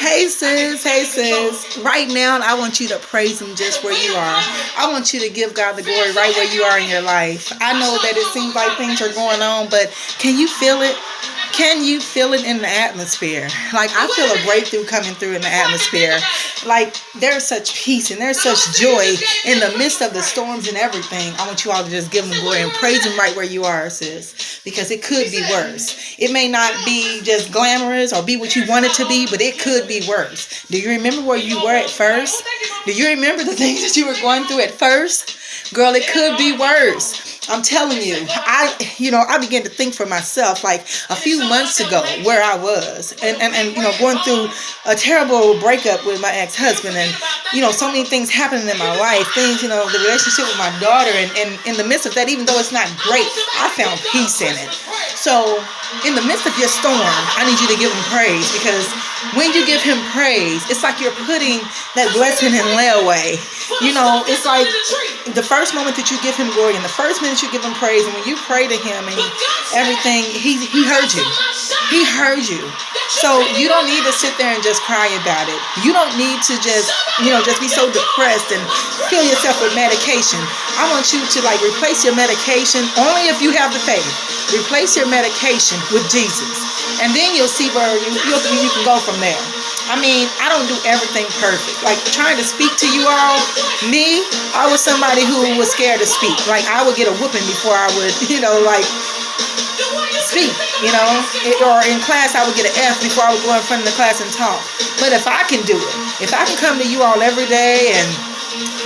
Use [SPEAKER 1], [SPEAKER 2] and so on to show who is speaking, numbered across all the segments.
[SPEAKER 1] Hey sis. Right now, I want you to praise Him just where you are. I want you to give God the glory right where you are in your life. I know that it seems like things are going on, but can you feel it? Can you feel it in the atmosphere? Like, I feel a breakthrough coming through in the atmosphere. Like, there's such peace and there's such joy in the midst of the storms and everything. I want you all to just give Him glory and praise Him right where you are, sis. Because it could be worse. It may not be just glamorous or be what you want it to be, but it could be worse. Do you remember where you were at first? Do you remember the things that you were going through at first? Girl, it could be worse. I'm telling you, I began to think for myself like a few months ago where I was and going through a terrible breakup with my ex-husband and, so many things happening in my life, things, the relationship with my daughter and in the midst of that, even though it's not great, I found peace in it. So in the midst of your storm, I need you to give Him praise because when you give Him praise, it's like you're putting that blessing in layaway. It's like the first moment that you give Him glory and the first minute you give Him praise, and when you pray to Him and everything, He heard you. He heard you. So you don't need to sit there and just cry about it. You don't need to just be so depressed and fill yourself with medication. I want you to replace your medication only if you have the faith. Replace your medication with Jesus. And then you'll see where you can go from there. I don't do everything perfect. Trying to speak to you all, I was somebody who was scared to speak. I would get a whooping before I would, speak, or in class I would get an F before I would go in front of the class and talk. But if I can do it, if I can come to you all every day and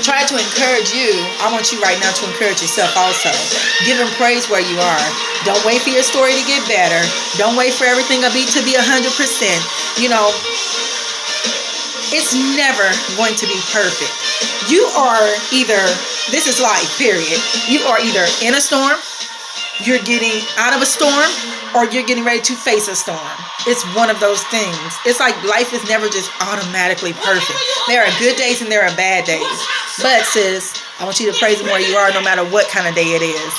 [SPEAKER 1] try to encourage you, I want you right now to encourage yourself also. Give Him praise where you are. Don't wait for your story to get better. Don't wait for everything to be 100%. It's never going to be perfect. You are this is life, period. You are either in a storm, you're getting out of a storm, or you're getting ready to face a storm. It's one of those things. It's like life is never just automatically perfect. There are good days and there are bad days. But sis, I want you to praise Him where you are no matter what kind of day it is.